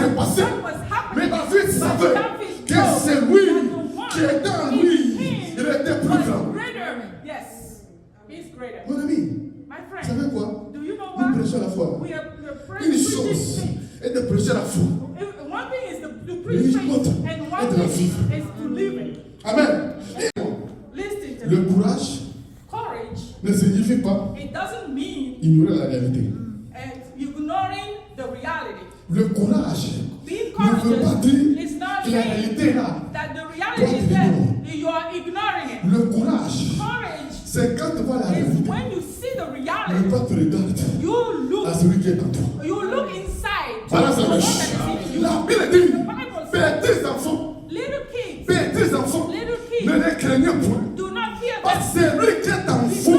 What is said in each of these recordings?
s'est passé. Mais David savait que c'est lui qui était en lui. Il était plus grand. Mon ami, vous savez quoi? Nous prêchons la foi. Une chose est de prêcher la foi. Une autre est de la vivre. Amen. Le courage ne signifie pas ignorer la réalité. Le courage ne veut pas dire que la réalité est là. Le courage, c'est quand tu vois la réalité. Mais quand tu regardes à celui qui est en toi. Voilà sa mèche. La Bible dit, petits enfants, ne les craignez point. Parce que celui qui est en vous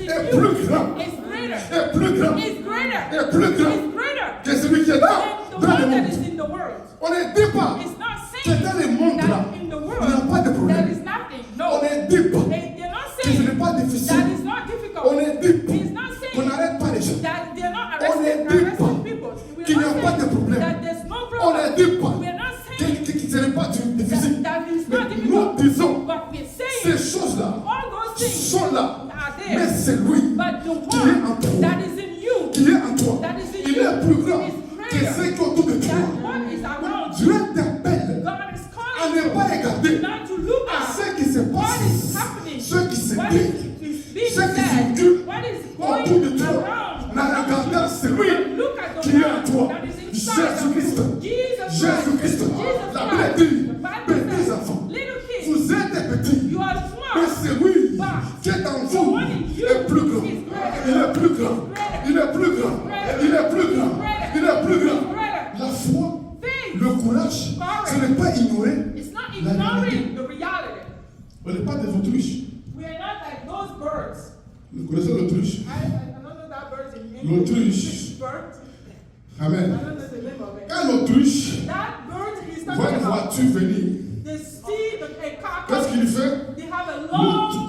est plus grand. Est plus grand. Est plus grand que celui qui est dans le monde. On ne dit pas que dans le monde là, il n'y a pas de problème. On ne dit pas que ce n'est pas difficile. On ne dit pas qu'on n'arrête pas les gens. On ne dit pas qu'il n'y a pas de problème. On ne dit pas que ce n'est pas difficile. Mais nous disons, ces choses-là sont là. Mais c'est lui qui est en toi. Qui est en toi. Il est plus grand que ceux qui sont autour de toi. Dieu t'appelle à ne pas regarder à ce qui se passe, ceux qui se disent, ceux qui s'occupent autour de toi. Mais regardant celui qui est en toi. Jésus-Christ. Jésus-Christ. La Bible dit, petits enfants, vous êtes petits, mais celui qui est en vous est plus grand. Il est plus grand. Il est plus grand. Il est plus grand. Il est plus grand. La foi, le courage, ce n'est pas ignorer la réalité. On n'est pas des autruches. Vous connaissez l'autruche? L'autruche. Amen. Quand l'autruche voit une voiture venir, qu'est-ce qu'il fait?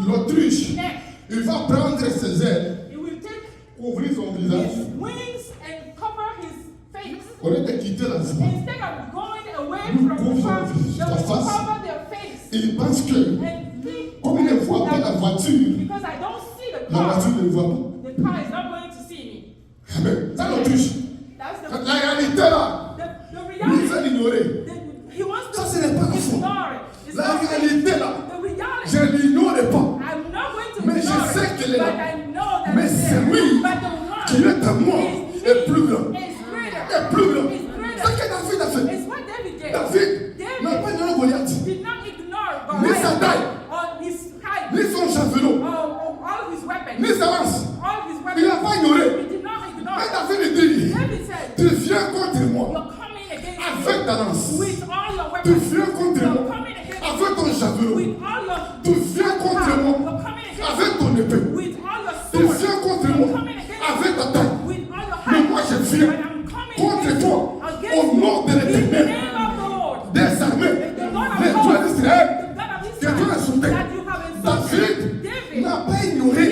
L'autruche, il va prendre ses ailes, couvrir son visage. Au lieu de quitter la voie, il couvre sa face. Il pense que, comme il ne voit pas la voiture ne le voit pas. Amen. C'est l'autruche. La réalité là, lui il veut l'ignorer. Ça ce n'est pas la foi. La réalité là, je ne l'ignore pas. Mais je sais qu'elle est là. Mais c'est lui qui est à moi est plus grand. Est plus grand. C'est que David a fait. David n'a pas ignoré Goliath. Ni sa taille, ni son javelot, ni sa lance. Il n'a pas ignoré. Mais David dit, tu viens contre moi avec ta lance. Tu viens contre moi avec ton javelot. Tu viens contre moi avec ton épée. Tu viens contre moi avec ta taille. Mais moi je viens contre toi au nom de l'Éternel des armées, les Dieu d'Israël, que Dieu a sauvé. David n'a pas ignoré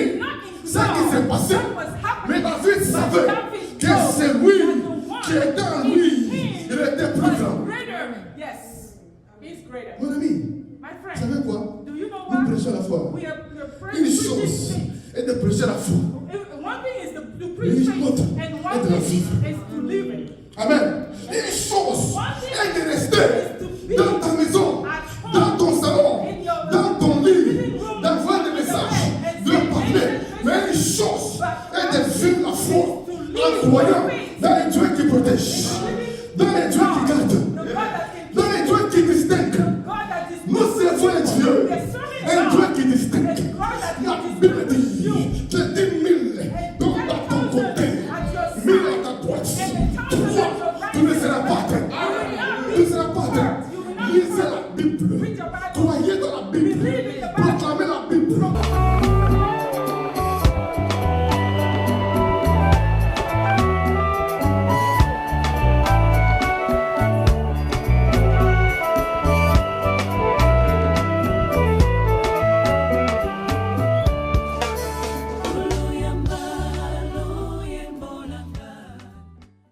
ce qui s'est passé. Mais David savait que c'est lui qui était en lui. Il était plus grand. Mon ami, vous savez quoi? Nous prêchons la foi. Une chose est de prêcher la foi. Une autre est de la vivre. Amen. Une chose est de rester dans ta maison, dans ton salon, dans ton lit, d'avoir des messages, de parler. Mais une chose est de vivre la foi en croyant dans les Dieu qui protège, dans les Dieu